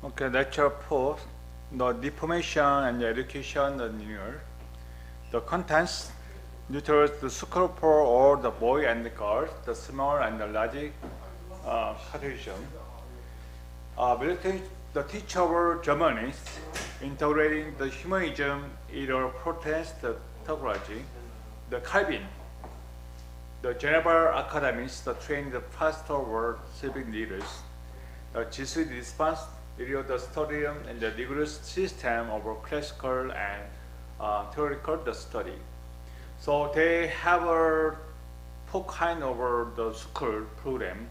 Okay, lecture 4, the deformation and the education of linear. The contents neutrals the school for all the boy and the girls, the small and the large Cartesian. The teacher of Germany integrating the humanism, either protest the technology, the Calvin, the Geneva academies, the trained the pastor world civic leaders, the Jesuit response, the study and the rigorous system of classical and theoretical the study. So they have a four kind of the school program.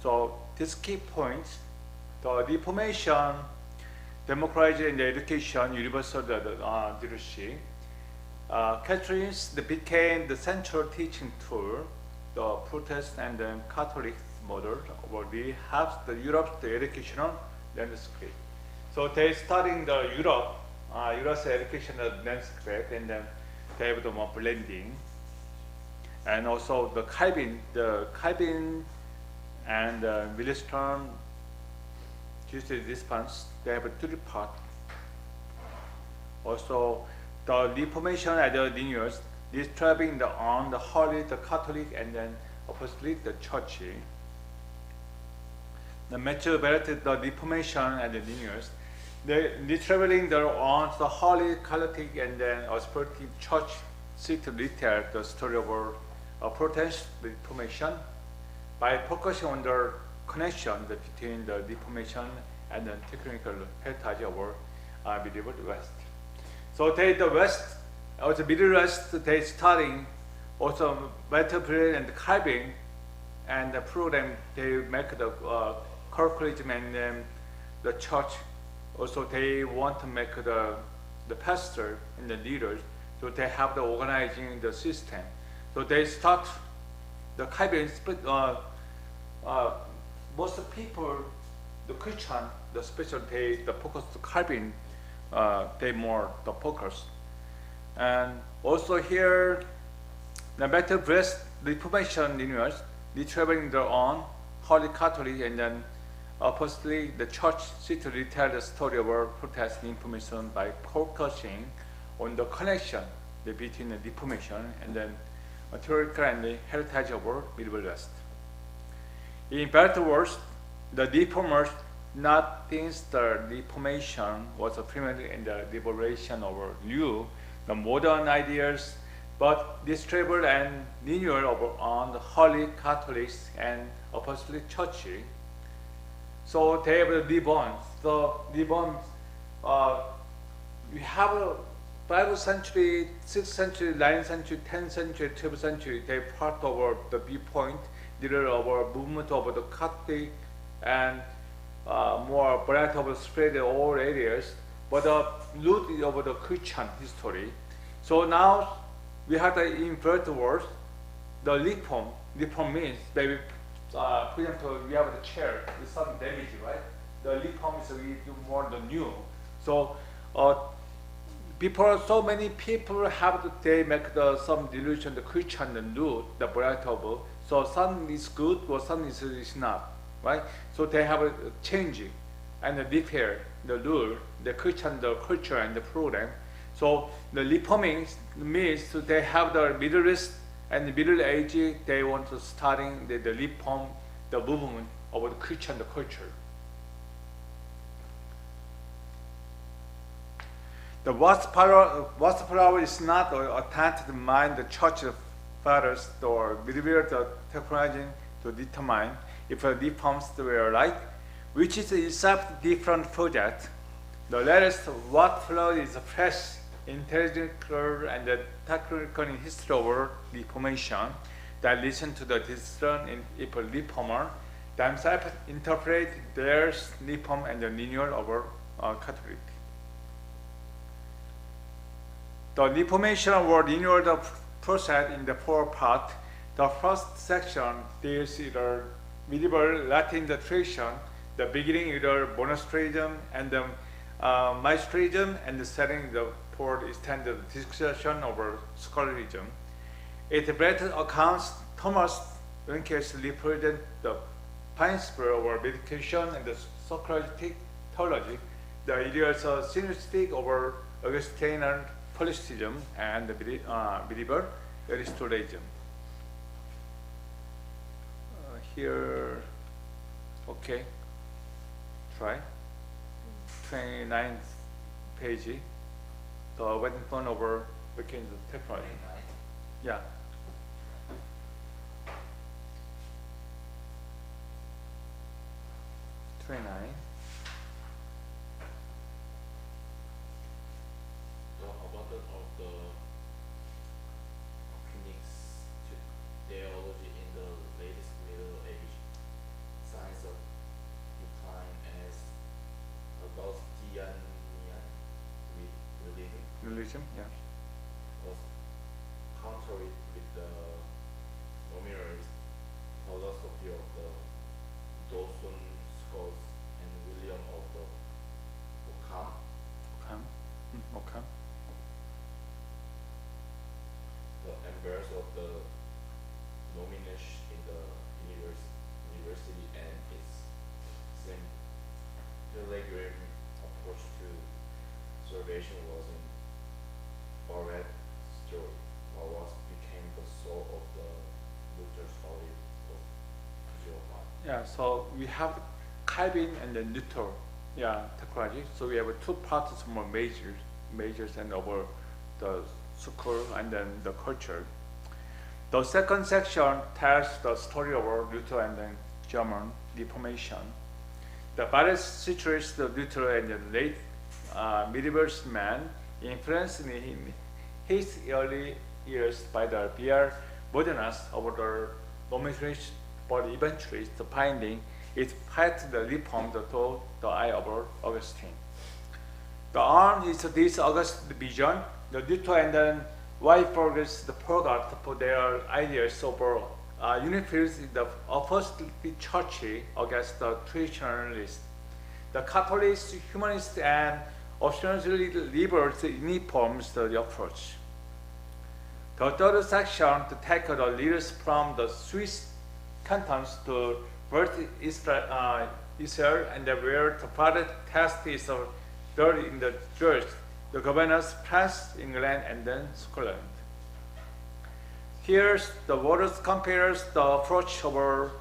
So this key points, the reformation, democracy and education, universal literacy. Catholics became the central teaching tool. The Protestant and the Catholic model, where we have the Europe the educational landscape. So they studying the Europe's educational landscape, and then they have the more blending, and also the Calvin and Williston Jesuit response. They have a three part. Also, the Reformation and the linears describing on the Holy, the Catholic, and then oppositely the Church. The maturity, the Reformation and the linears, they traveling on the Holy, Catholic, and then Authoritative Church seek to retell the story of Protestant Reformation by focusing on the connection between the Reformation and the technical heritage of medieval West. So the West, also Middle West, they studying also Metaphysics and Calvin, and the program they make the curriculum and the church. Also, they want to make the pastor and the leaders, so they have the organizing the system. So they start the Calvin. Most people, the Christian, the special they the focus to Calvin. They more the focus, and also here the better breast Reformation linears, they traveling their own Holy Catholic, and then oppositely the Church seek to retell the story of our Protestant information by focusing on the connection between the Reformation and then theoretical and the heritage of our Middle West. In better words, the Reformers not since the Reformation was primarily in the liberation of new, the modern ideas, but this travel and linear on the Holy Catholics and Apostolic Church. So they have reborn. So reborn, we have a 5th century, 6th century, 9th century, 10th century, 12th century. They part of the viewpoint, leader of our movement of the Catholic and more variety of spread in all areas, but the root of the Christian history. So now we have the inverted words, the reform. Reform means maybe, for example, we have the chair with some damage, right? The reform is we do more the new. So before so many people have to they make some delusion the Christian the root, the variety of so some is good or some is not. Right? So they have a changing and repair the rule, the Christian, the culture, and the program. So the reforming means they have the Middle East and the Middle Age. They want to starting the reform, the movement of the Christian the culture. The vast power is not attached to mind the church fathers or medieval the technology to determine if the reforms were right, which is itself different project. The latest what followed is a fresh, intellectual and technical history of reformation that listen to the decision in if a reformer themselves interpret their reform and the linear over Catholic. The reformation or linear the process in the four parts. The first section deals with the medieval Latin tradition, the beginning with the monasterism and the magisterium, and the setting for the extended discussion over scholarism. It better accounts Thomas Wenck's represent the principle of medication and the Socratic theology, the ideas of synergistic over Augustinian Polisticism and the medieval Aristotelianism. Here, okay, try. 29th page, the wedding phone over working the technology. Yeah. So abundance of the Phoenix theology in the latest Middle Age signs of decline as Augustinian religion, yeah. was contrary with the nominalist philosophy of the Dawson Scholz and William of the Ockham. Okay. The embrace of the nomination in the university and its telegram approach to observation was in Barrett's story, what became the soul of the Luther's story of Geophon. Yeah, so we have Calvin and then Luther, yeah, technology. So we have two parts more majors and over the school and then the culture. The second section tells the story of Luther and then German Reformation. The various situations of Luther and the late medieval man influenced in his early years by the beer modernists of the nomenclature, but eventually the finding it had the reform to the eye of Augustine. The arm is this August vision. The Luther and then Wycliffe forgot for their ideas over unifies the apostolic church against the traditionalists. The Catholics, humanists, and ostensibly liberals uniforms the approach. The third section to take the leaders from the Swiss cantons to birth Israel and where the father test is third in the church. The governors France, England, and then Scotland. Here, the Waters compares the approach of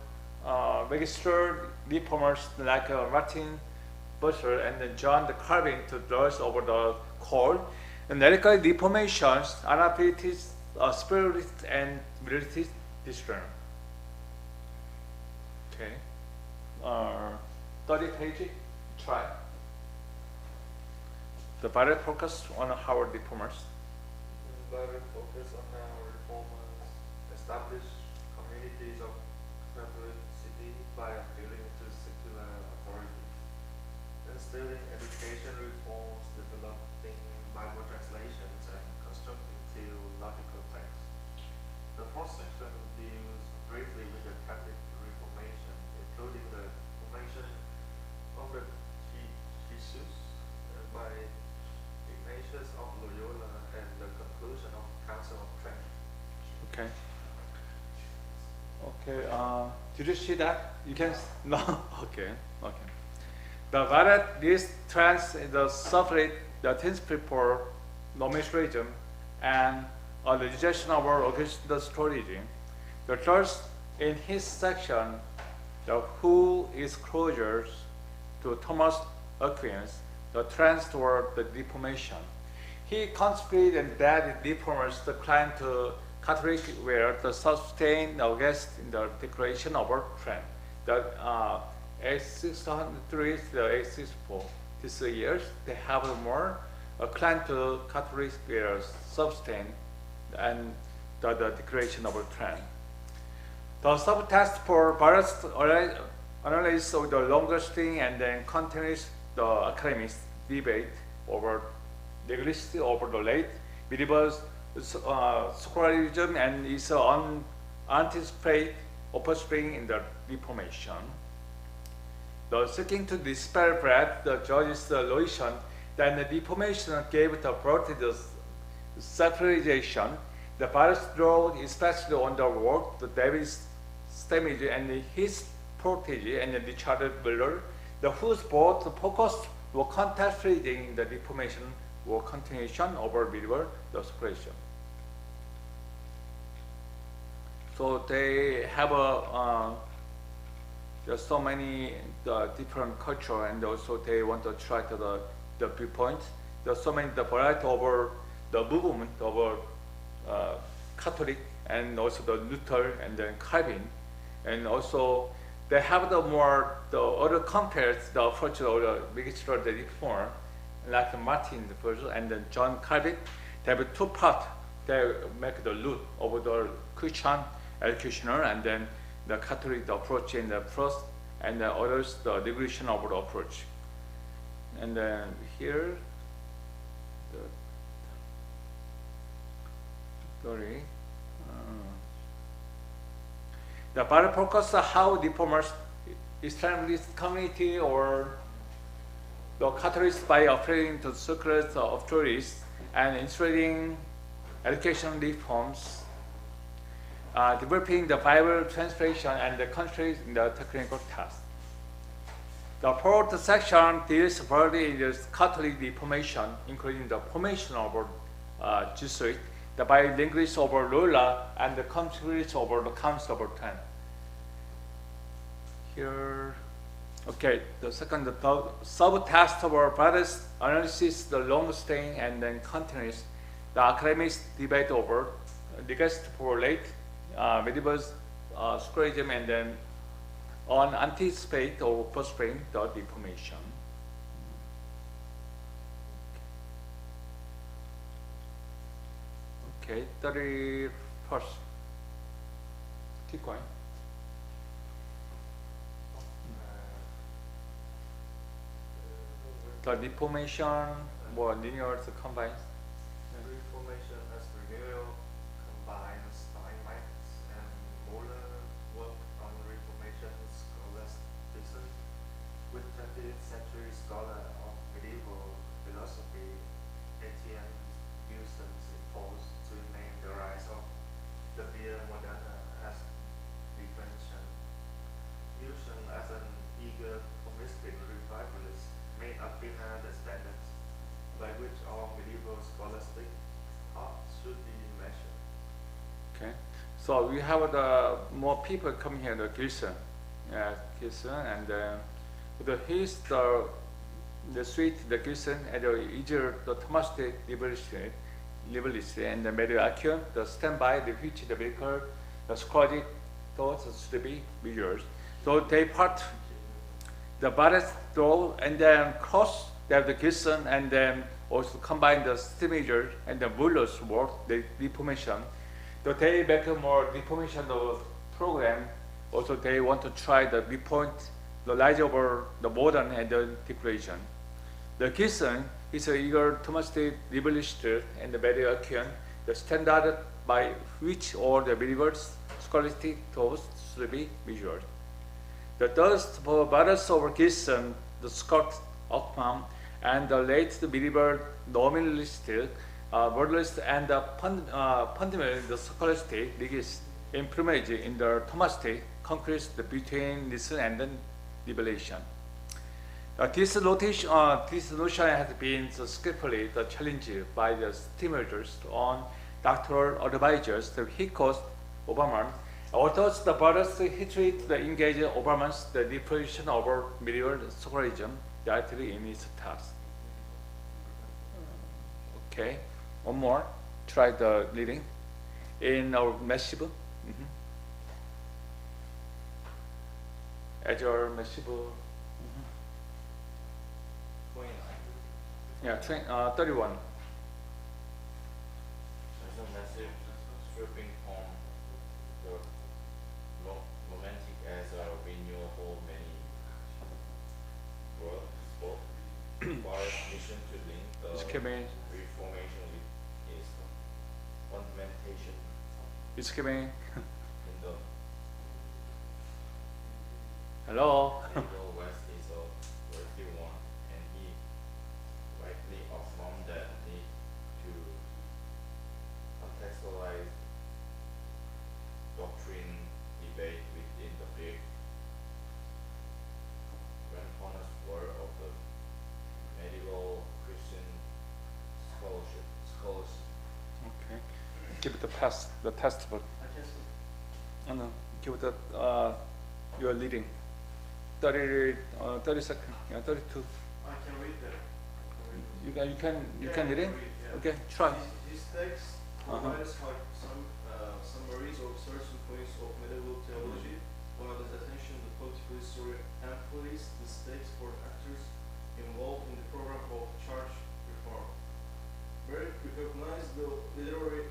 registered reformers like Martin Luther and then John the Calvin to those over the cold. And radical reformations, anarchists, spiritualists, and militarists discern. Okay. 30 page, try. The Barrett focus on Howard reformers. Barrett focus on how reformers establish communities of Catholicity by appealing to secular authority, instilling education reforms, developing Bible translations, and constructing theological texts. The first section deals briefly with the Catholic Reformation, including the formation of the Jesus by Ignatius of Loyola and the conclusion of Council of Trent. Okay. Okay. Did you see that? You can no. Okay. Okay. The Barrett list trends the suffrage, the principle for nomenclature, and the rejection of Augustine's strategy. The first in his section, the who is closer to Thomas Aquinas, the trends toward the Reformation. He contemplated that reformers declined to Catholic were the sustained August in the Declaration of Trent. The 863, the 864, these years they have more clan to Catholic were sustained and the Declaration of Trent. The subtext for Barrett's analysis of the longer string and then continues the academics debate over legalistic over the late medieval scholarism and its anticipated offspring in the Reformation. The seeking to dispel bread, the judge's Loition, then the Reformation gave the birth to the secularization. The Barrett's draw especially on the work, the David Stamage and his protege and Richard Miller, the whose both focused were contemplating the reformation or continuation over medieval the separation. So they have there's so many different culture, and also they want to try to the viewpoint. There's so many the variety over the movement over Catholic and also the Luther and then Calvin, and also they have the more the other compares the approach of the mixture the reform, like Martin the first and then John Calvin. They have two parts. They make the root of the Christian executioner and then the Catholic the approach in the first, and the others the regulation of the approach. And then here, the Bible focus how reformers, Islamist community or the Catholics by appealing to circles of authorities and instituting education reforms, developing the Bible translation and the countries in the technical task. The fourth section deals broadly in the Catholic Reformation, including the formation of Jesuit, the bilingualism of Loyola, and the contributions of the Council of Trent. Here, okay, the second sub-task of our brothers analysis the long-staying and then continuous the academics debate over legacy for late medieval scholarism and then on anticipate or postpone the Reformation. Okay, 31st. Keep going. The Reformation more linear combines. Reformation as renewal combines Steinmetz and Muller work on Reformation scholasticism with 20th century scholar of medieval philosophy Etienne Gilson's impulse to name the rise of the Via Moderna as Reformation. Gilson as an eager Thomistic revivalist made Athena the standards by which all medieval scholastic thought should be measured. Okay, so we have the more people coming here. The Gilson, and he's the sweet the Gilson and the easier the Thomistic liberalist and the Mediacian the standby the which the vehicle the scholastic thoughts should be measured. So they part the Barrett's throw and then cross they have the Gilson and then also combine the Stimager and the Muller's work, the Reformation. So they make a more Reformation of program. Also they want to try the viewpoint, the rise over the modern and the declaration. The Gilson is an eager Thomistic liberalist and the Mediacian, the standard by which all the believers scholastic thoughts should be measured. The thirst for battles over Gilson, the Scott Ockman, and the late medieval nominalist, modalist, and the fundamental the scholastic legist improvement in the Thomistic conquers between listen and then revelation. This notion has been skillfully challenged by the teenagers on doctoral advisors, the Hickost Obermann. Authors the brothers history to engage Obermann's the definition of medieval scholarism directly in its task. Okay, one more. Try the reading in our massive. As your massive. 29. Yeah, 31. There's a massive stripping from the romantic as a renewable many world spoke for mission to link the It's coming. reformation with its fundamentation It's coming. in the Hello. medieval West is a worthy one, and he rightly affirmed that need to contextualize doctrine debate within the big grand cornerstone of the give it the pass, the test book. I can see. Oh, no, give it the, you are leading. 30 seconds, yeah, 32. I can read that. You can Yeah, read it? I can read, yeah. Okay, try. This text provides how some summaries of certain points of medieval theology, while its attention to political history and police the stakes for actors involved in the program of church reform. Barrett recognized the literary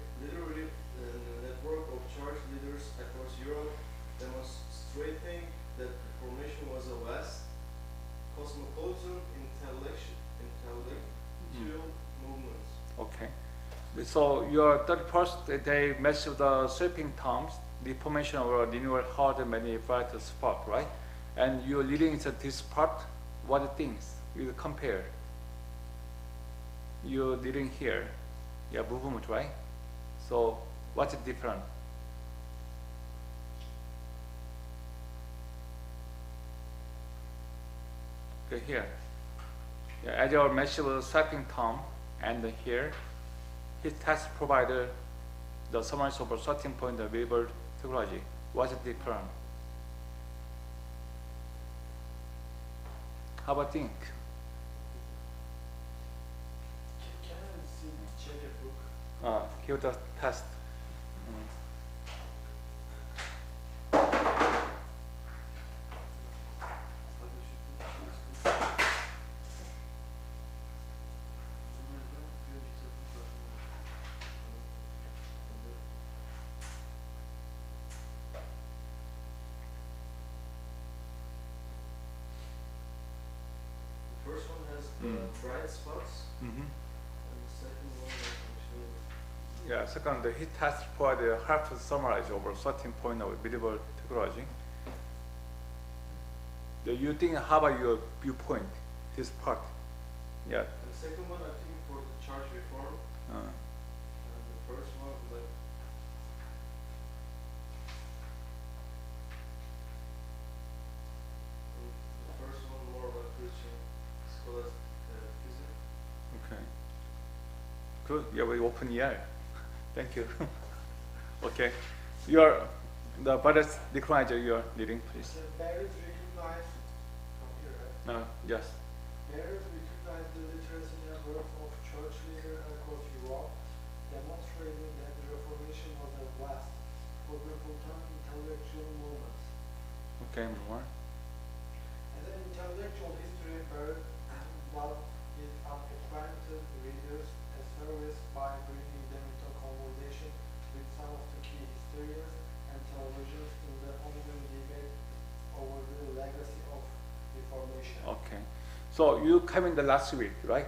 network of church leaders across Europe, demonstrating that Reformation was a vast, cosmopolitan, intellectual movement. Okay. So your 31st day mess with the sweeping terms, the formation of a renewal hard many vital spot, right? And you're leading into this part, what things you compare? You're leading here, yeah, movement, right? So what's different? Okay, here. Yeah, as your measurable swiping term, and here, his test provided the summary of a certain point of variable technology. What's different? How about think? Can I see check a book? Here the test. The first one has the bright spots, Mm-hmm. and the second one is actually Yeah, second, he test for the half summarize over certain point of medieval technology. You think, how about your viewpoint, this part? Yeah. and the second one I think for the church reform, and the first one like the first one more about Christian scholastic physics. Okay. Good. Yeah, we open ear. Thank you. Okay. Your the budget decline you're leading, please. Barrett recognized, from here, right? No, yes. Barrett recognized the literacy network of church leaders across Europe, demonstrating that the Reformation was a vast, cosmopolitan intellectual movement. Okay, more. As an intellectual historian, Barrett brought his unacquainted readers a service by bringing them into conversation with some of the key historians and theologians in the ongoing debate over the legacy of Reformation. Okay. So you come in the last week, right?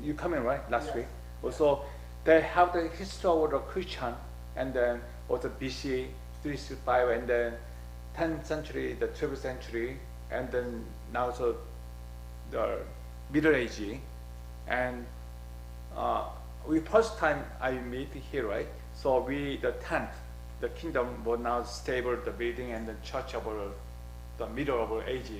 You come in, right? Last Yes. week. Also, they have the history of the Christian, and then also BC 365, and then 10th century, the 12th century, and then now so the Middle Age, and we first time I meet here, right? So we the 10th, the kingdom was now stable, the building and the church of the middle of age.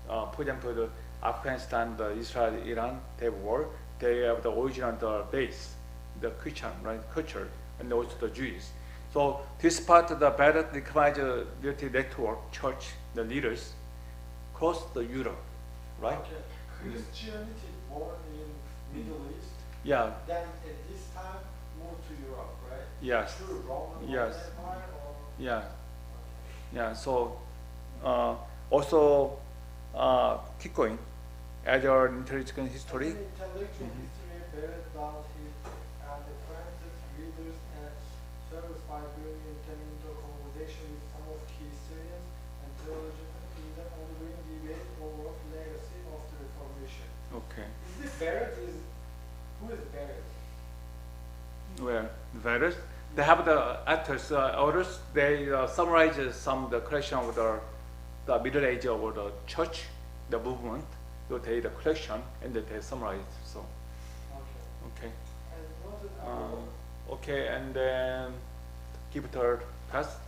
For example, the Afghanistan, the Israel, Iran, they war. They have the original the base, the Christian, right, culture, and also the Jews. So this part of the better the military network, church, the leaders, across the Europe, right? Okay. Christianity born in Middle East, Yeah. then at this time moved to Europe, right? Yes. Through Roman Yes. Empire or Yeah. okay. Yeah. So also keep going. As your intellectual history. As an intellectual Mhm. history, Barrett brought his unacquainted readers and service by bringing them into conversation with some of key historians and theologians in the ongoing debate over the legacy of the Reformation. Okay. Is this Barrett? Who is Barrett? Where the virus? They have the authors, authors. They summarize some the collection of the Middle Age of the church, the movement. So they the collection and they summarize. So Okay. okay. And what is our Okay, and then give third pass.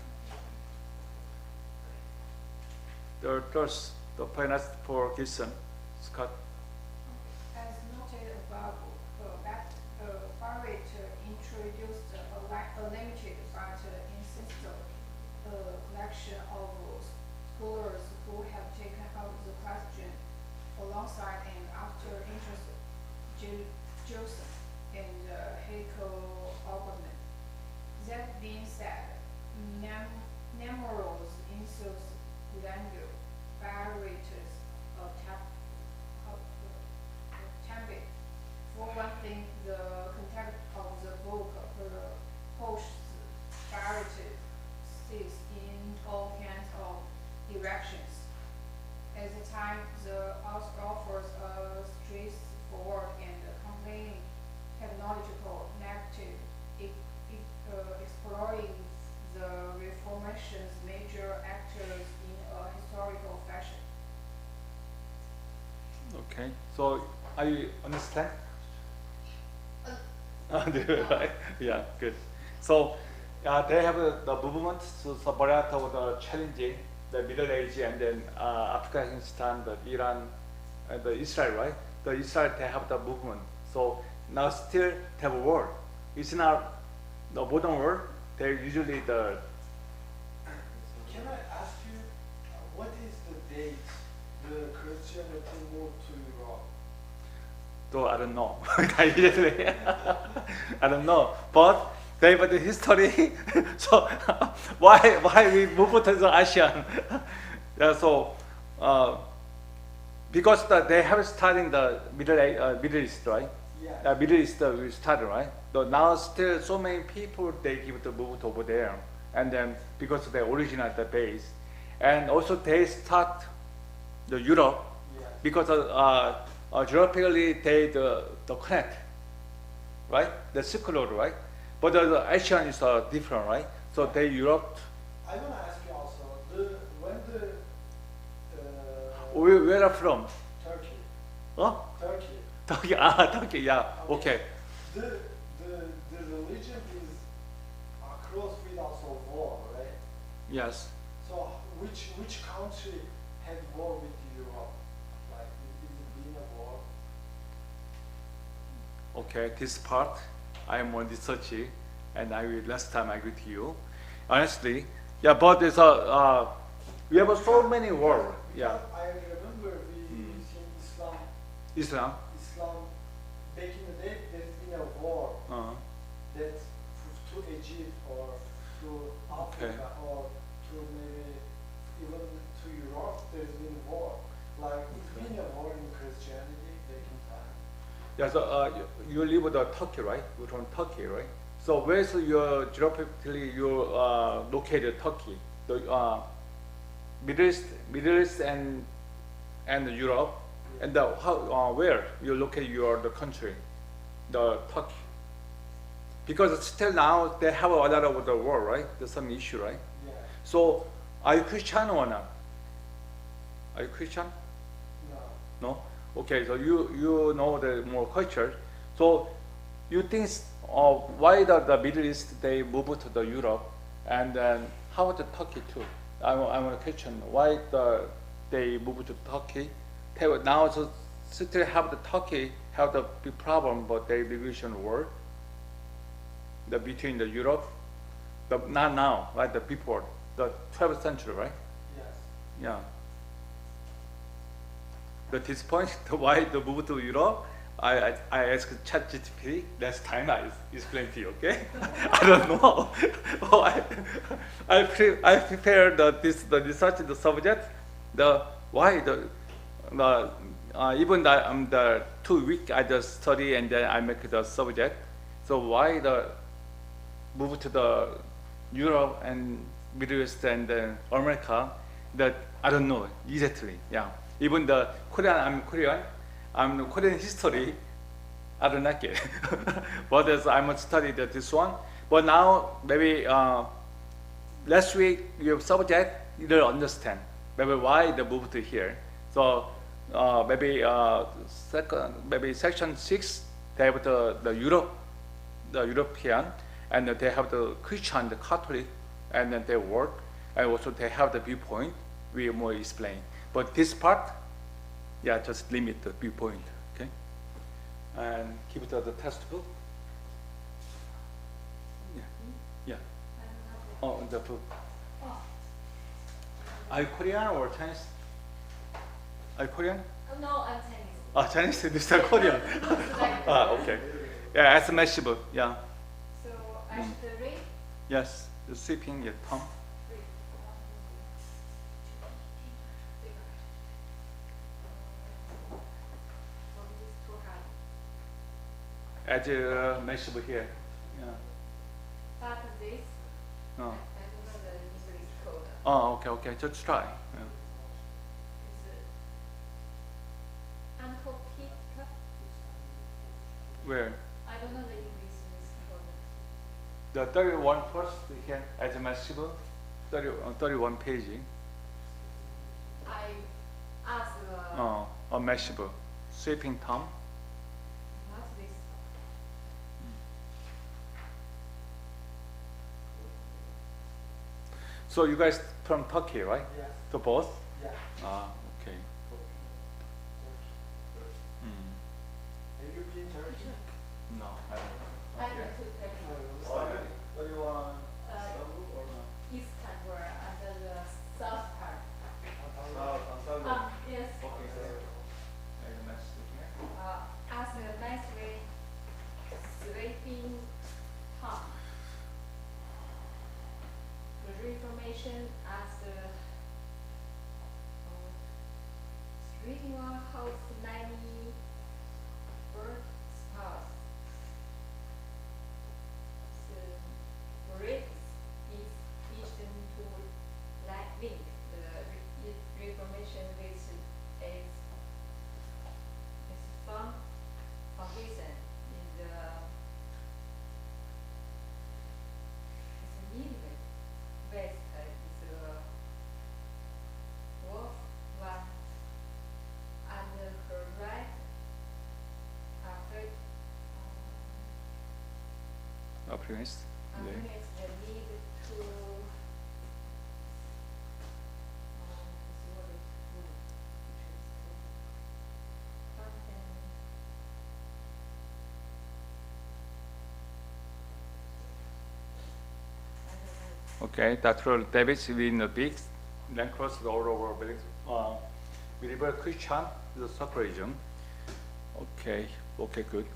The first, the finance for Gibson, Scott. As noted above, Barrett introduced a limited but insistent collection of scholars who have taken up the question alongside and after interest Joseph and Heiko Obermann. That being said, numerous insults, language, barriers, tablet. For one thing, the content of the book pushes barriers in all kinds of directions. At the time, the author offers a straightforward and complaining technological narrative exploring the Reformation's major actors in a historical fashion. Okay, so I understand. Right? Yeah, good. So they have the movement to support of the challenging the Middle Age and then Afghanistan, the Iran, and the Israel, right? The Israel they have the movement. So now still have a war. It's not the modern world. They usually the. Can I ask you, what is the date the Christianity moved to Europe? Though I don't know. I don't know. But they have the history. So why we move to the ASEAN? Yeah, so because they have started the Middle East, right? Yeah. Middle East we started, right? So now still so many people they give the move over there, and then because they originate the base, and also they start the Europe Yeah. because geographically they the connect, right? The circular, right? But the ASEAN is different, right? So they Europe. I want to ask you also, when the Where are from? Turkey, Oh, Turkey, Turkey. Turkey. Yeah. Okay. the religion is across with also war, right? Yes. So which country had war with Europe? Like, is it been a war? Okay. This part I am on research, and I will last time I agree to you. Honestly, yeah. But there's we have so many war. Yeah. Because I remember we seen Islam. Islam. Back in the day, there's been a war that to Egypt or to Africa or to maybe even to Europe. There's been war. Like it's been a war in Christianity back in time. Yeah. So you live with Turkey, right? You're from Turkey, right? So where's your geographically you located Turkey? The Middle East and Europe, and where you locate the country, the Turkey. Because still now they have a lot of the war, right? There's some issue, right? Yeah. So are you Christian or not? Are you Christian? No. No. Okay. So you know the more culture. So you think why the Middle East they move to the Europe, and then how about the Turkey too? I'm a question. Why they move to Turkey? Now so still have the Turkey have the big problem, but they division war. Between the Europe, not now, right? The before the 12th century, right? Yes. Yeah. At this point, why the move to Europe? I asked ChatGPT last time. I explained to you. Okay, I don't know. I prepared the research the subject. Even that I'm the 2 week I just study and then I make the subject. So why the move to the Europe and Middle East and America? That I don't know exactly. Yeah. Even the Korean, I'm Korean. I'm Korean history. I don't like it. But as I'm studied this one. But now maybe last week your subject you don't understand. Maybe why they moved to here. So maybe section 6 they have the European, and they have the Christian, the Catholic, and then they work, and also they have the viewpoint. We more explain. But this part, yeah, just limit the viewpoint, okay? And keep it as the test book. Yeah. I don't have Oh, the book. it. Oh. Are you Korean or Chinese? Are you Korean? Oh, no, I'm Chinese. Ah, Chinese. This is Korean. Ah, okay. Yeah, it's mashable. Yeah. So I should read? Yes. The sweeping. Yeah, Tom. Read. This is too hard. As mashable here. Yeah. But this, Oh. I don't know the English code. Oh, okay, okay. Just try. Yeah. Is Antopica? Where? I don't know the English code. The 31 first here as mashable. 31 page. I asked Oh, mashable. Sweeping Tom. not this. So you guys from Turkey, right? Yes. So both? Yeah. Ah, okay. Have you been Turkey? No, I don't. I went to Turkey. What do you want? Istanbul or not? Istanbul under the south part. Antalya. Yes. Okay, so as mashable here. As a nice way, sweeping top. The information as the reading one house 90 bird stars. The rate is eastern to link the information with is foundation in the immediate west is Prof one and her right after Optimist. against the need to Okay, Dr. Davis in the big land cross all over medieval Christian the sacrism. Okay, okay, good.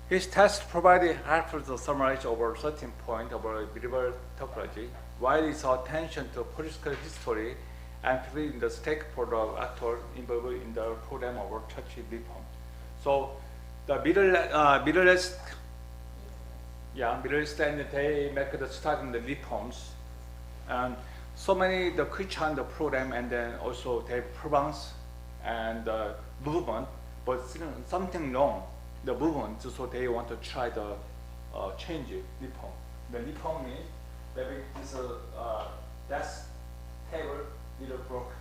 His test provided helpful summary over certain point about medieval theology, while his attention to political history and in the stake for the actor involved in the program of church reform. So the Middle East, Middle East, and they make the starting the reforms, and so many the Christian the program, and then also they Provence and the movement, but still something wrong. The movement, so they want to try the change it, reform. The reform means maybe this desk table little broke,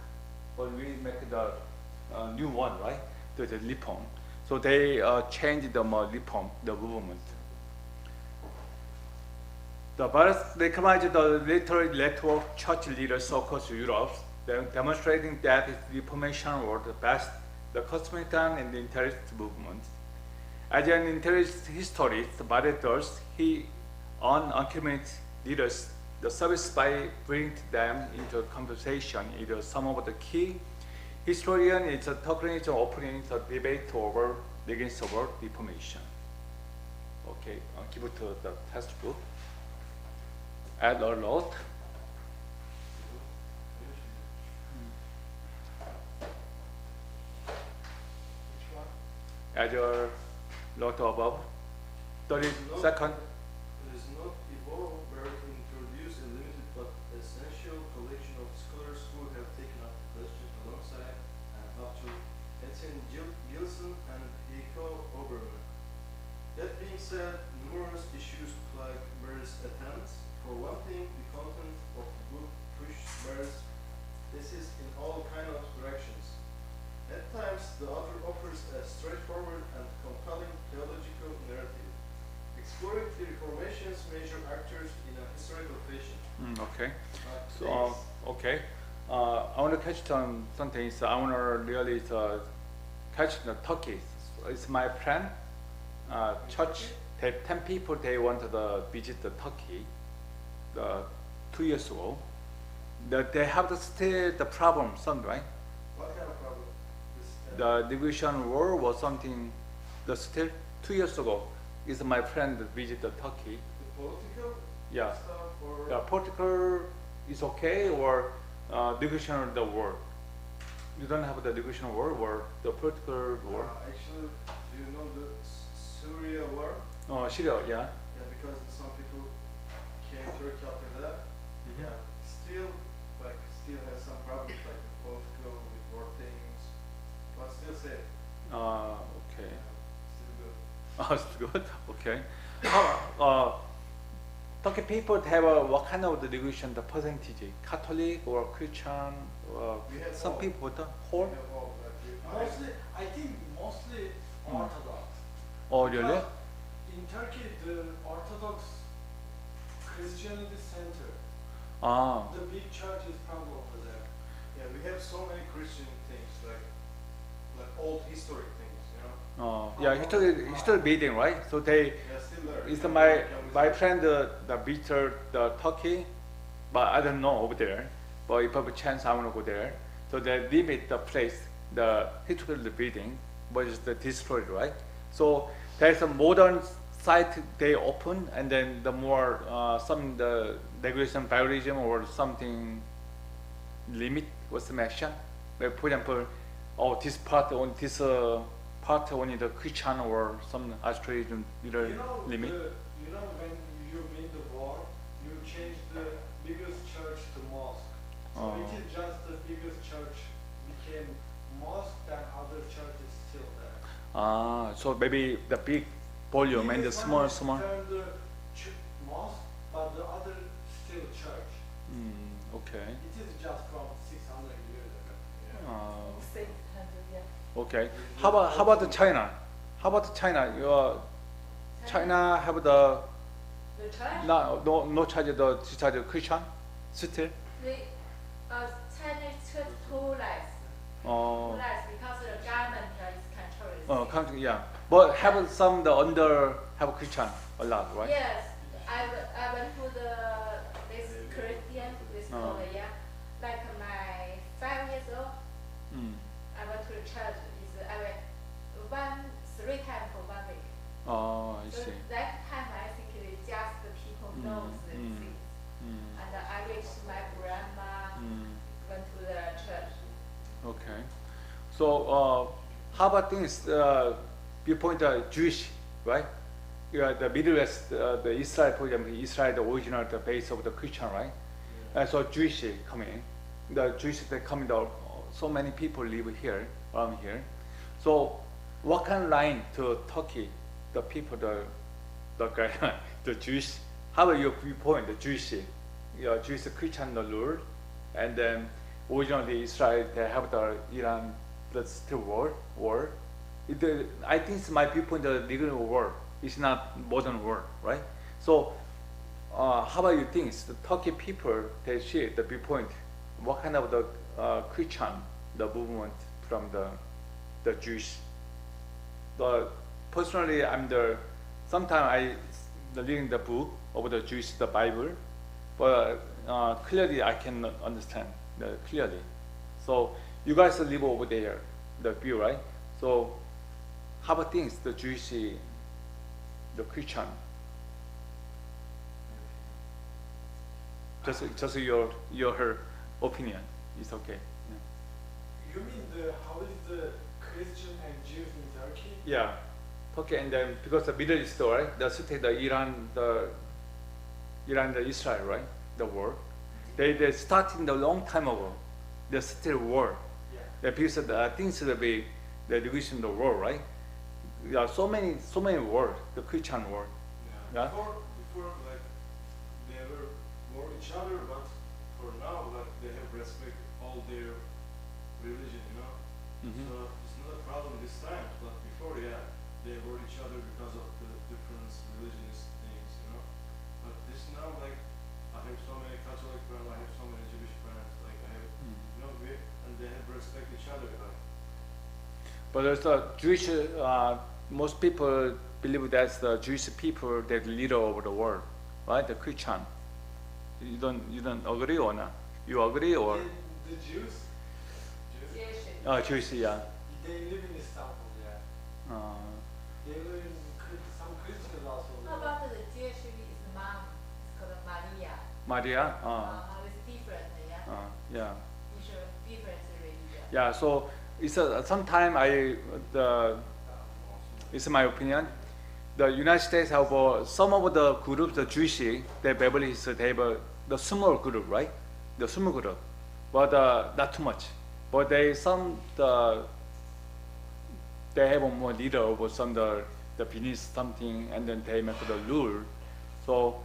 but we make the new one, right? The reform. So they change the reform, the movement. The Paris recognized the literary network church leaders across Europe, demonstrating that the Reformation was the best, the cosmopolitan and the interest movement. As an interest historist, Barretos, he accumulated leaders the service by bringing them into conversation. Either some of the key historian is talking opening the debate over against over Reformation. Okay, give it to the textbook. Add or not. Which one? Add your lot above. 30 seconds. It is not evolved where to introduce a limited but essential collection of scholars who have taken up the question alongside and after Etienne Gilson and Heiko Obermann. That being said, numerous issues plague various attempts. For one thing, the content of the book pushes various theses in all kinds of directions. At times, the author offers a straightforward and compelling theological narrative, exploring the Reformation's major actors in a historical fashion. Okay. Thanks. Okay. I want to catch on something. So I want to really catch the Turkey. It's my friend, church 10 people they wanted to visit the Turkey 2 years ago. They have still the problem, some right? What kind of problem? The negotiation war was something. The still 2 years ago is my friend visited Turkey. The political Yeah. stuff or The political is okay or negotiation of the war. You don't have the negotiation war or the political war. actually, do you know the Syria war? Oh, Syria, yeah. Yeah, because some people came to Turkey after that. Mhm. Yeah, still has some problems like the political with war things, but still safe. Okay. Still good. Oh, it's good. Okay. How, Turkey people have what kind of the negotiation, the percentage? Catholic or Christian? We have Some all. people, the We whole? have all, like, Mostly, I think mostly Orthodox. Oh, really? Because in Turkey, the Orthodox Christianity center, Ah, the big church is probably over there. Yeah, we have so many Christian things, like old historic things, you know. yeah, history meeting, right? So they, Yeah, still there. it's You my can my visit. friend the visitor the Turkey, but I don't know over there. But if I have a chance, I want to go there. So they limit the place, the historical building, but it's the destroyed, right? So there's a modern site they open, and then the more some the regulation violation or something limit was mentioned. Like for example, oh this part on this part only the Christian or some Australian little limit. You know when you win the war, you change the biggest church to mosque. So Oh. it is just the biggest church became mosque, then other church is still there. So maybe the big volume and the Biggest small one is small. turned the mosque, but the other still church. Okay. It is just from 600 years ago. Uh, 600, yeah. okay. How about the China? How about China? China have the The church? no charge the discharge Christian still. Chinese church too less. Oh. Too less because the government is controlling. Country, yeah. But have some the under have Christian a lot, right? Yes, I went to this Christian this school, yeah. Like my 5 years old, Mm. I went to the church. I went 3 times for 1 week. Oh, I So see. that time I think it's just the people knows the mm. things. Mm. And I wish my grandma went to the church. Okay. So how about things? Viewpoint Jewish, right? Yeah, the Middle West, the Israel, for example, Israel, the original, the base of the Christian, right? So Jewish coming, the Jewish they coming out. So many people live here, around here. So what kind of line to Turkey, the people, the Jewish? How about your viewpoint, the Jewish, Jewish Christian the rule, and then originally Israel they have the Iran, the still war. I think it's my viewpoint the legal war. It's not modern war, right? So how about you think the Turkey people they share the viewpoint? What kind of the Christian the movement from the Jewish? Personally, sometimes I reading the book of the Jewish the Bible, but clearly I can understand clearly. So you guys live over there, the view, right? So how about things the Jewish, the Christian? Just your opinion is okay. You mean how is the Christian and Jews in Turkey? Yeah, Turkey and then because the Middle East, right? The city, the Iran, the Israel, right? The war. They started a long time ago. They're still war. Yeah. Because the things that be the division the war, right? There are so many wars, the Christian war. Yeah. Before like they were war each other, but for now like they have respect all their religion, you know. Mhm. So it's not a problem this time, but before, yeah, they were each other because of the different religious things, you know. But this now, like, I have so many Catholic friends, I have so many Jewish friends, like I have, you know, and they have respect each other, like. But there's a Jewish. Most people believe that's the Jewish people that leader over the world, right? The Christian. You don't agree or not? You agree or? The Jews, Jewish, yeah. they live in Istanbul, yeah. They live in some Christians also. How about the Jewish is mom? It's called Maria. Maria? It's different, yeah. Yeah. Different religion. Yeah, so it's sometime it's my opinion. The United States have some of the groups, the Jewish, the Beverly's, they have the small group, right? The small group, but not too much. But they have a more leader over some the beneath something, and then they make the rule. So,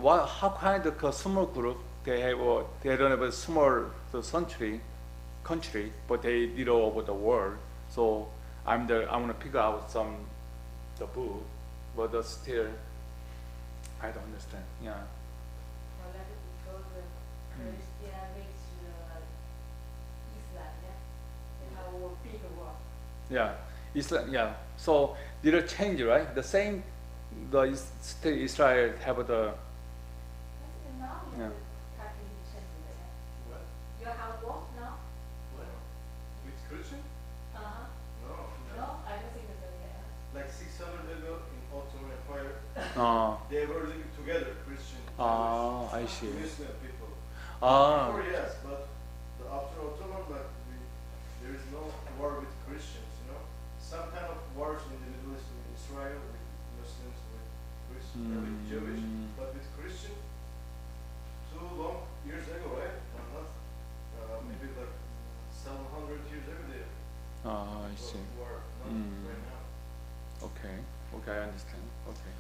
how kind of small group they have? They don't have a small country, but they leader over the world. So I want to pick out the book, but still I don't understand. Yeah. Well, that is because Christian makes Islam, yeah. They have a big war. Yeah, Islam. Yeah. So little change, right? The same. Still Israel have the. Now Yeah. What? you have war now? What? With Christian? Uh-huh. No. No, I don't think so, yeah. Like 600 ago in Ottoman Empire, they were living together, Christian, I Jewish, see. Muslim people. Ah. Before, yes, but after Ottoman, like there is no war with Christians, you know. Some kind of wars in the Middle East, with Israel, with Muslims, with Christians, with Jewish, but with Christian, too long years ago, right? Not maybe like 700 years ago there. I was see. war, not right now. Okay, I understand. Okay.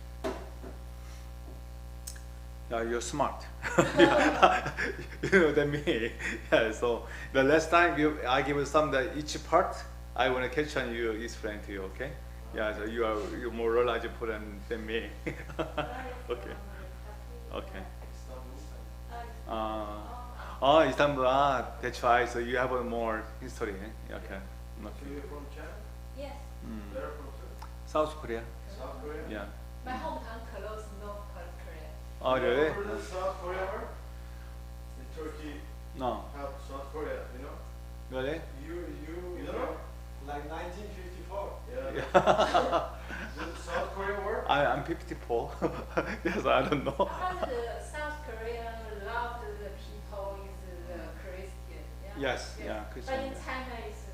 Yeah, you're smart. You know than me. Yeah. So the last time I give you each part, I want to catch on you explain to you. Okay. Yeah. So you're more knowledgeable than me. Okay. Okay. Istanbul. That's why. So you have a more history. Eh? Okay. So Okay. you're from China? Yes. Where from too? South Korea. South Korea? Yeah. My hometown close North Korea. Oh, really? You know where the South Korea were? In Turkey, No. have South Korea, you know? Really? You don't know? Like 1954. Yeah. Did South Korea work? I'm 54. Yes, I don't know. How the South Korea, a lot of the people is Christian. Yeah? Yes, yeah, Christian. But in China, it's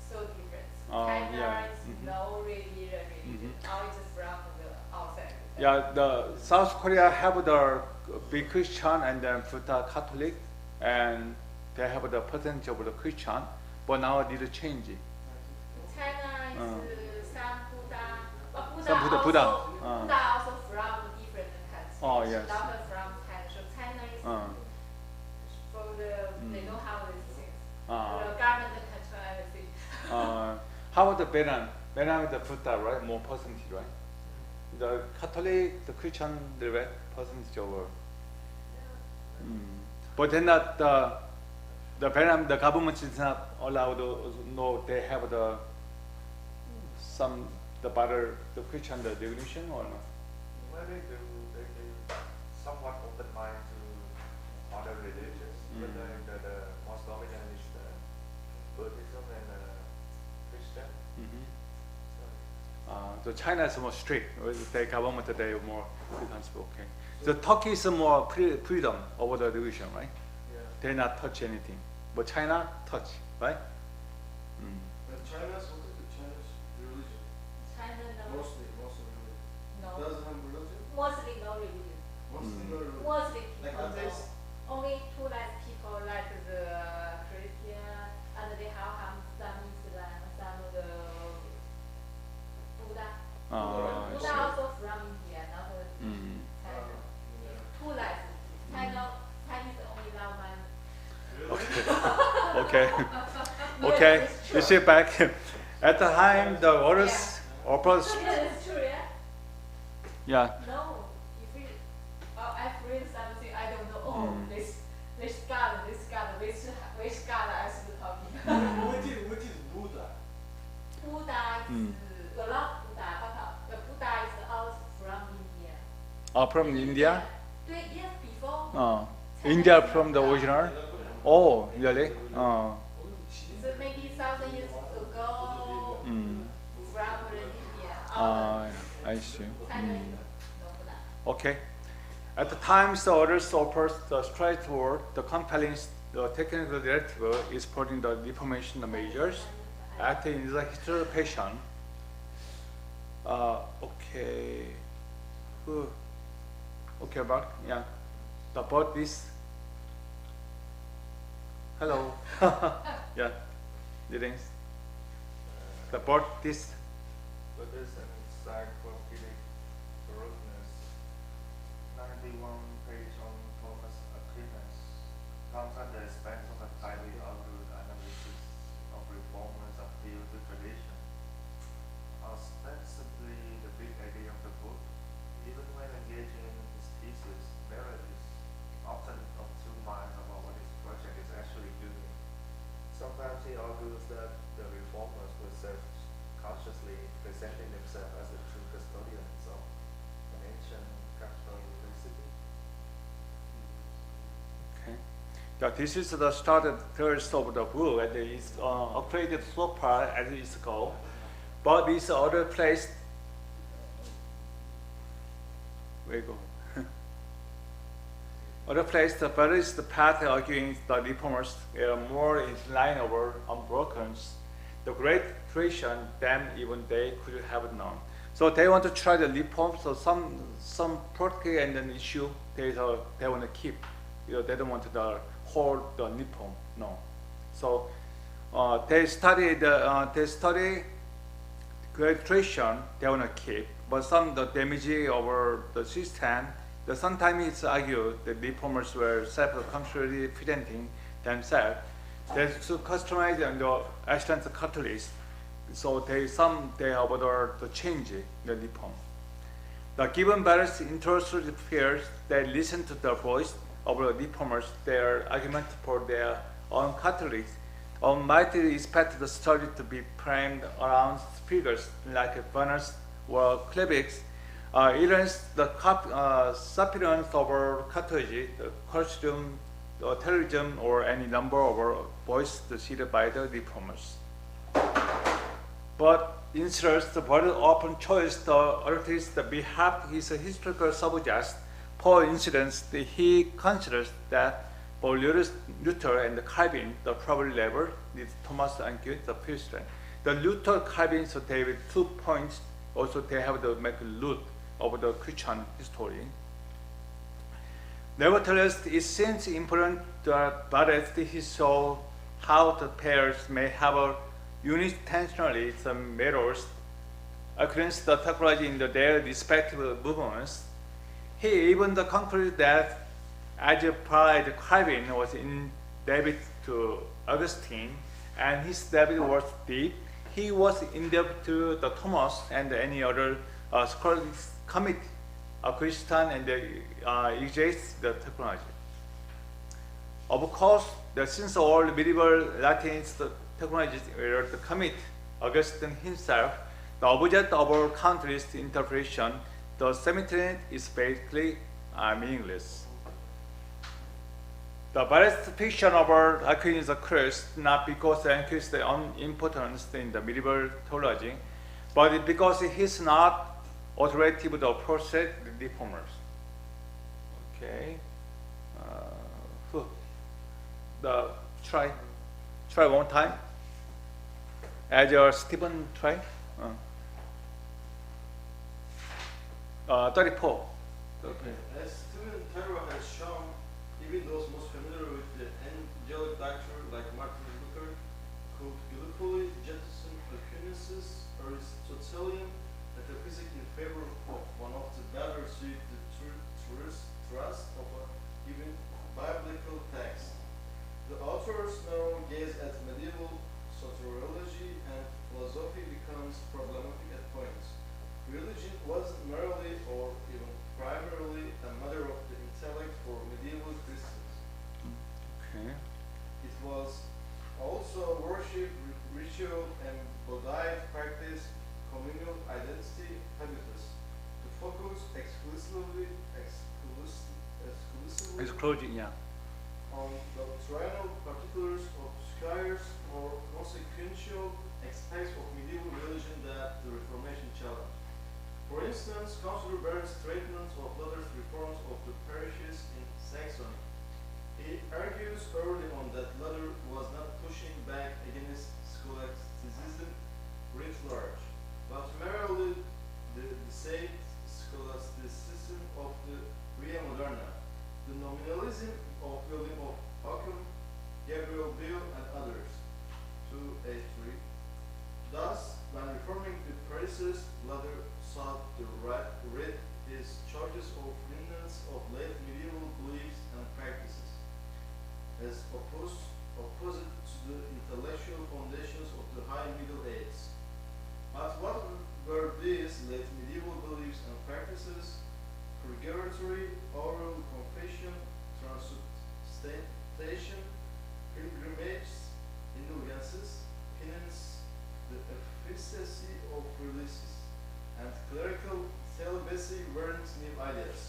so different. Oh, China yeah. is no religion. All is from the outside. Yeah, the South Korea have the big Christian and then Buddha Catholic, and they have the percentage of the Christian, but now it is changing. China is some Buddha, but Buddha, Some Buddha, also, Buddha. Buddha also from different countries. Oh, yes. Not from China. So China is for they know how these things. The government control everything. How about the Vietnam? Vietnam is the Buddha, right? More percentage, right? The Catholic, the Christian, the red percentage over. But then not the Vietnam, the government is not allowed to know they have the the Christian the recognition or not? Well, they do. They somewhat open mind to other religions, but the most dominant is the Buddhism and Christian. So China is more strict. With the government, they are more responsible. Okay. So Turkey is more freedom over the religion, right? Yeah. They not touch anything, but China touch, right? But China's, what is the China's religion? China no. Mostly religion. No. Doesn't have religion? Mostly no religion. Mostly no religion. Mostly Like people no. atheists? Only two like people like the Christian and they have some Islam, some of the Buddha. Buddha also from India, not China. Two like Chinese only love man. Okay. Okay. You sit back. At the time, the orders, opposed. It's true, yeah? Yeah. No, if you, I've read something, I don't know. Oh, this God, which God I should talking. What is Buddha? Buddha is a lot Buddha, but the From India? 2 years before. India from the original? Oh, really? So maybe 1,000 years ago from India. I see. Chinese. Okay. At the times the others offers the straightforward, the compelling, the technical directive is supporting the reformation measures acting in the historical passion. Okay. Okay, Mark. Yeah. About this. Hello. Yeah. Greetings. About this. Buddhist and encyclopedic correctness. 91 page on Thomas Aquinas. Comes at the expense of a highly argued analysis of reformers' appeal to tradition. Ostensibly the big idea of the book, even when engaging in his thesis, Barrett is often of two minds about what his project is actually doing. Sometimes he argues that the reformers were self-consciously presenting themselves as the true custodians of an ancient Catholicity. Okay. Yeah, this is the started first of the book, and it's upgraded so far as it's go. But this other place, where you go? Other place, the Buddhist path arguing the reformers are more in line over unbroken, the great tradition than even they could have known. So they want to try the reform. So some practical and an issue they want to keep. They don't want to hold the reform. No. So they study great tradition they want to keep, but some the damage over the system. Sometimes it's argued that reformers were self-consciously presenting themselves. They should customize the ancient Catholics, so they have the change the reform. The given various interested peers, they listen to the voice of the reformers, their argument for their own Catholics, might expect the study to be framed around figures like Venus or Klebeck's. Illustrates the substance over Catholicism, the Christendom, the terrorism, or any number of voices seated by the reformers. But instead, the very open choice the artist behalf his historical subjects. For instance, he considers that for Luther and Calvin, the trouble level is Thomas Aquinas, the Christian. The Luther Calvin, so they have 2 points. Also, they have the make root of the Christian history. Nevertheless, it seems important that he saw how the pairs may have unintentionally some mirrors against the technology in their respective movements. He even concluded that as far as Calvin was indebted to Augustine, and his debt was deep, he was indebted to the Thomas and any other scholarly committee, Christian and exegete the technology. Of course, since all medieval Latinist technologies were the commit Augustine himself, the object of our country's interpretation, the cemetery is basically meaningless. The various fiction of Aquinas occurs not because he increased the importance in the medieval theology, but because he is not authoritative to approach the reformers. Okay. Try one time. As your Stephen try. 34. Okay. As Stephen Tyro has shown, even those most familiar with the angelic doctrine, like Martin Luther, could willfully jettison Aquinas' Aristotelian metaphysics in favor of one of the better suited trust of a given biblical text. The authors now gaze at medieval soteriology, and philosophy becomes problematic at points. Religion wasn't merely or even primarily a matter of the intellect for medieval Christians. Okay. It was also worship, ritual, and Buddhist practice, communal identity, habitus. To focus exclusively is closing. Yeah. On the doctrinal particulars of scholars or consequential aspects of medieval religion that the Reformation challenged. For instance, Councillor Barrett's treatment of Luther's reforms of the parishes in Saxony. He argues early on that Luther was not pushing back against scholasticism writ large, but merely the said scholasticism of the Via Moderna, the nominalism of William of Ockham, Gabriel Biel, and others. 283. Thus, when reforming the parishes, Luther sought to rid his churches of remnants of late medieval beliefs and practices, as opposite to the intellectual foundations of the High Middle Ages. But what were these late medieval beliefs and practices? Purgatory, oral confession, transubstantiation, pilgrimage, indulgences, penance, the efficacy of releases, and clerical celibacy weren't new ideas.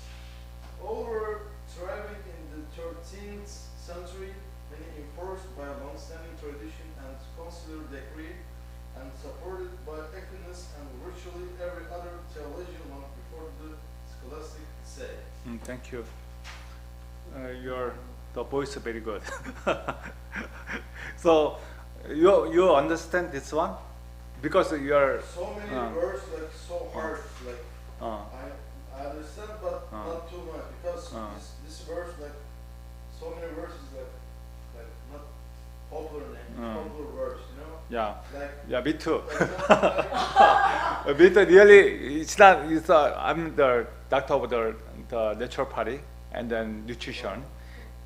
All were thriving in the 13th century, many enforced by a long-standing tradition and conciliar decree, and supported by Aquinas and virtually every other theologian long before the scholastic say. Thank you. The voice is very good. So you understand this one because you are So many words like so hard, like I understand, but not too much because this verse like so many words is like not popular name, popular words, you know? yeah. Like Yeah, me too. like, Me too. Really, it's not. I'm the doctor of the natural party and then nutrition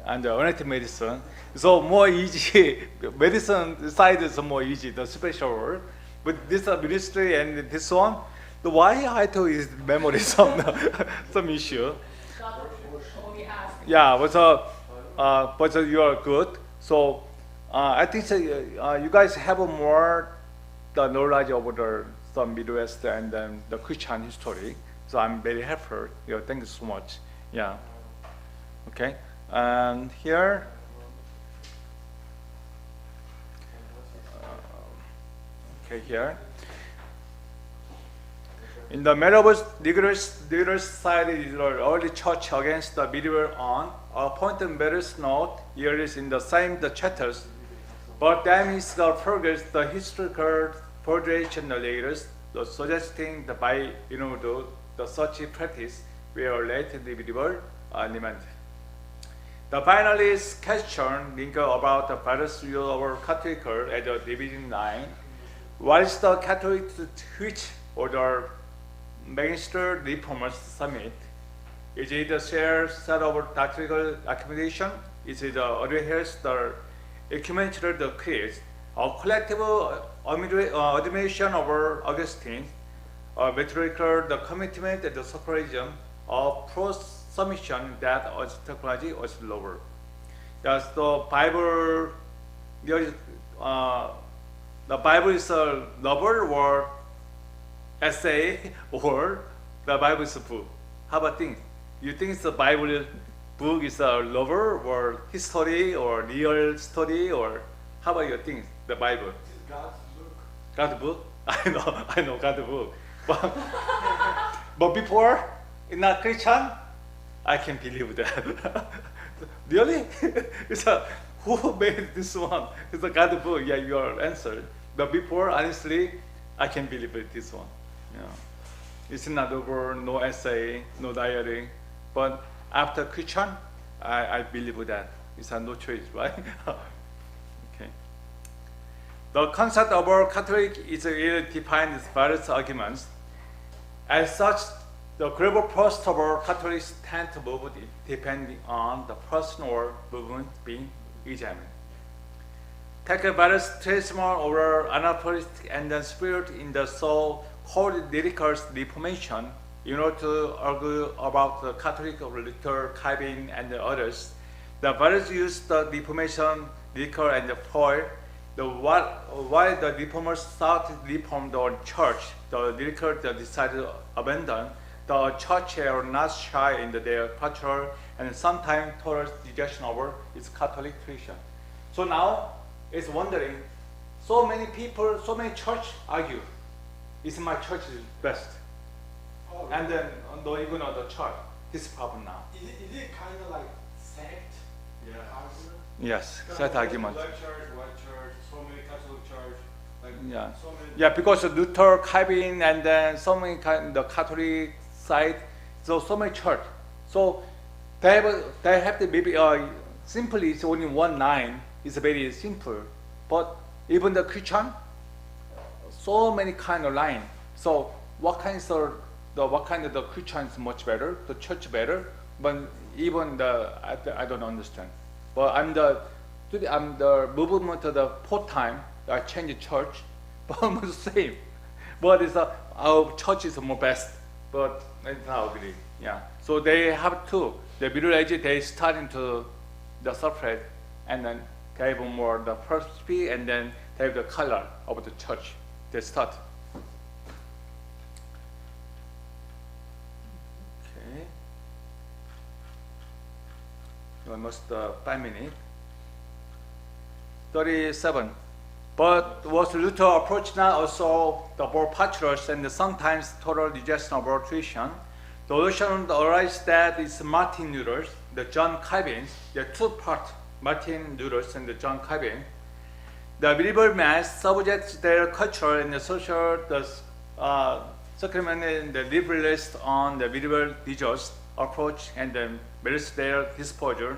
and alternative medicine. So more easy. Medicine side is more easy. The special word, but this ministry and this one, the why I thought is memory some issue. God only ask. Yeah, but you are good. So I think you guys have a more the knowledge of the Midwest and then the Christian history. So I'm very helpful. Thank you so much. Yeah. Okay. And here. Okay, here. In the matter of rigorous society, the early church against the medieval on a point that matters note here is in the same chapters, but then is the progress, the historical federation later, suggesting the by the such practice were relatively medieval element. The finalist question linger about the various views of Catholic at the division line. What is the Catholic which order Magister Reformers submit? Is it a shared set of doctrinal accommodation? Is it adherence the ecumenical the creed? A collective admiration over Augustine? A methodical the commitment and the secularism? A pro-submission that technology was lower? Does the Bible the Bible is a novel or essay or the Bible is a book? How about things? You think the Bible book is a novel or history or real story or how about your things? The Bible? It's God's book. God's book? I know God's book. But before, in a Christian, I can believe that. Really? Who made this one? It's a God's book. Yeah, your answer. But before, honestly, I can believe it, this one. Yeah. It's not over, no essay, no diary. But after Christian, I believe that. It's no choice, right? Okay. The concept of our Catholic is really defined as various arguments. As such, the global post of our Catholics tend to move depending on the person or movement being examined. Take a various treatment over anarchistic and then spirit in the so-called lyrical Reformation in order to argue about the Catholic Luther, Calvin, and the others. The various used the Reformation, lyrical, and the foil. Why the Reformers sought to reform the church, the lyrical decided to abandon the church are not shy in their culture, and sometimes total rejection over its Catholic tradition. So now it's wondering, so many people, so many church argue, is my church is best? Oh, And then no, even on the church, this problem now. is it kind of like sect Yeah. argument? Yes, Kind that of argument. Black church, white church, so many Catholic church, like Yeah. so many. Yeah, because of Luther, Calvin, and then so many kind the Catholic side, so many church. So they have to maybe simply it's only one line. It's very simple, but even the Christian, so many kind of line. So what kind of the Christian is much better, the church better, but even I don't understand. But I'm the movement of the fourth time I changed church, but almost the same. But it's our church is more best, but it's not agree. Yeah. So they have two. The Middle Age they starting to the separate, and then they have more the philosophy, and then they have the color of the church. They start. Okay. Almost 5 minutes. 37. But was Luther approach now also the more patros and sometimes total rejection of our tradition? The notion arises that it's Martin Luther, the John Calvin, the two part, Martin Luther and the John Calvin. The medieval mass subjects their cultural and the social, the sacrament and the liberalist on the medieval religious approach and the merits their disposal.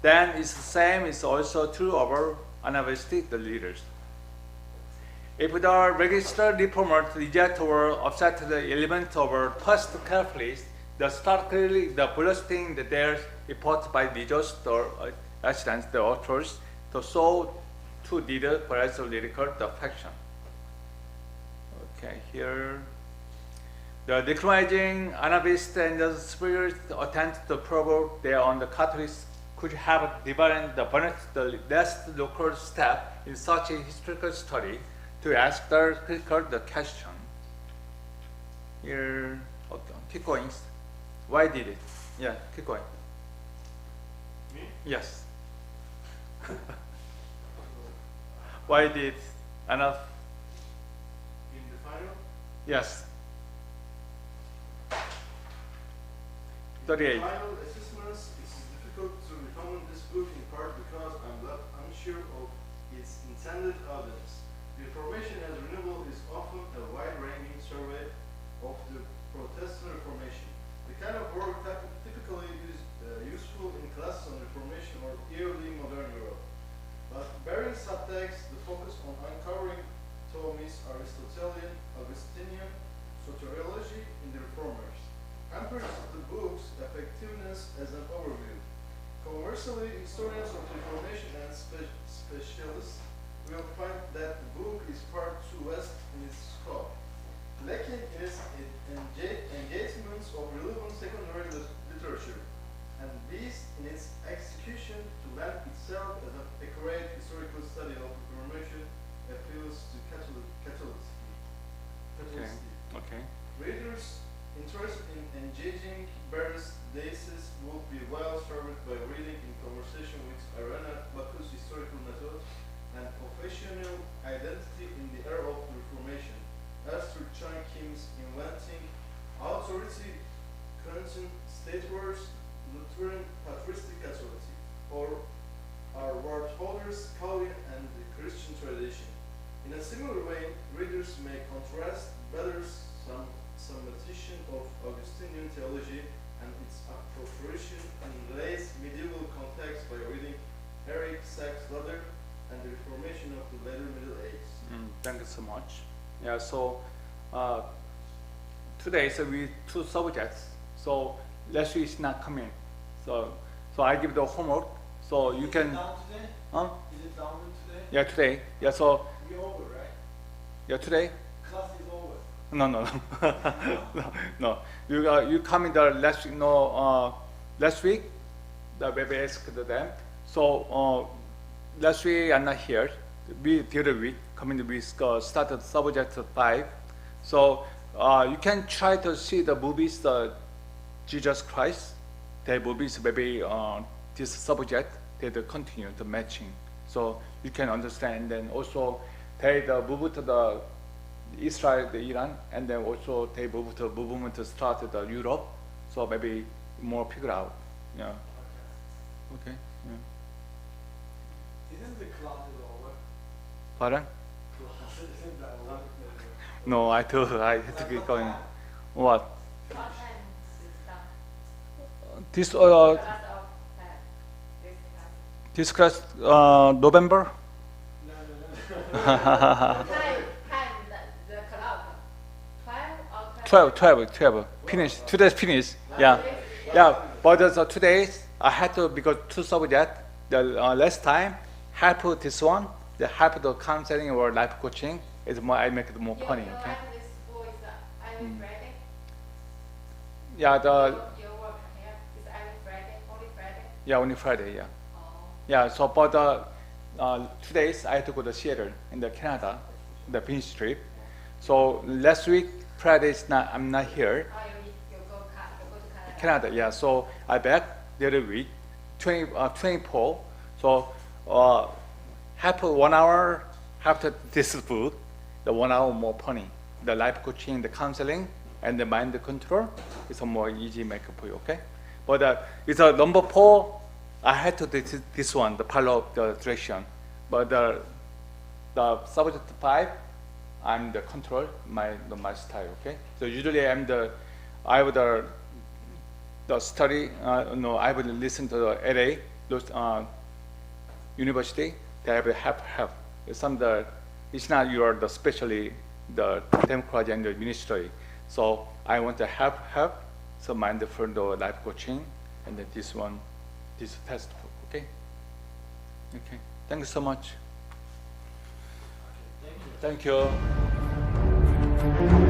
Then it's the same is also true of our Anabaptist leaders. If the registered reformers reject or upset the element of our first Catholics, the start clearly the bulletin that their report by religious or accidents, the authors, to show to leader for lyrical the faction. Okay, here the declining Anabaptist and the spirit attempt to prove they on the Catholics could have developed the last local step in such a historical study to ask the critical the question. Here, keep going. Why did it? Yeah, keep going. Me? Yes. Why did enough? In the final, Yes. in 38. the final assessments, it's difficult to recommend this book in part because I'm not unsure of its intended audience. The information as renewable is often a wide-ranging survey of the Protestant Reformation. The kind of work typically useful in classes on Reformation or early modern Europe. But bearing subtext, the focus on uncovering Ptolemy's Aristotelian, Augustinian soteriology in the Reformers hampers the book's effectiveness as an overview. Conversely, historians of the Reformation and specialists will find that the book is far too vast in its scope, lacking in its engagements of relevant secondary literature, and based in its execution to lend itself as an accurate historical study of the Reformation appeals to Catholicity. Okay. Readers interested in engaging various theses would be well served by reading in conversation with Irena Baku's historical method and professional identity in the era of the Reformation, as through Chang Kim's inventing authority, Christian state words, Lutheran patristic Catholicity, or our word holders, Calvin and the Christian tradition. In a similar way, readers may contrast better some summation of Augustinian theology and its appropriation in late medieval context by reading Eric Sachs' Ladder and the Reformation of the later Middle Ages. Thank you so much. Yeah. So today we two subjects. So last week is not coming. So I give the homework. So you Is can. it down today? Huh? Is it down today? Yeah, today. Yeah. So We over, right? yeah, today. Class is over. No. No. You come in the last week. No. Last week, the baby asked them. So last week I'm not here. The other week coming we started subject 5. So You can try to see the movies, the Jesus Christ. The movies maybe this subject they continue the matching, so you can understand. Then also they move to the Israel, the Iran, and then also they move to movement to start the Europe. So maybe more figure out. Yeah. Okay. Yeah. Isn't the class over? Pardon? Isn't that over? No, I had to keep going. What? What time is done? This Class of this class. this class November. No. Time, the clock. 12. Finish. Today's finish. Yeah. Yeah. But so today I had to, because two subjects. The last time help this one. The help the counseling or life coaching is more. I make it more funny. Okay. This school is every Friday. Yeah. Your work here is every Friday, only Friday. Yeah. Only Friday. Yeah. Oh. Yeah. So for the 2 days I had to go to Seattle in the Canada, the finish trip. So last week Friday is not. I'm not here. Oh, you go to Canada. Canada, yeah. So I back the other week, 24. So half 1 hour after this book, the 1 hour more funny. The life coaching, the counseling, and the mind control is a more easy makeup for you, okay? But it's a number 4. I had to do this one, the follow the direction. But the subject 5, I'm the control, my style, okay? So usually I would study, I would listen to the LA university. They have help. It's not the especially the democracy and the ministry. So I want to help. So mind for the life coaching, and then this test book, okay? Okay. Thank you so much. Okay, thank you. Thank you.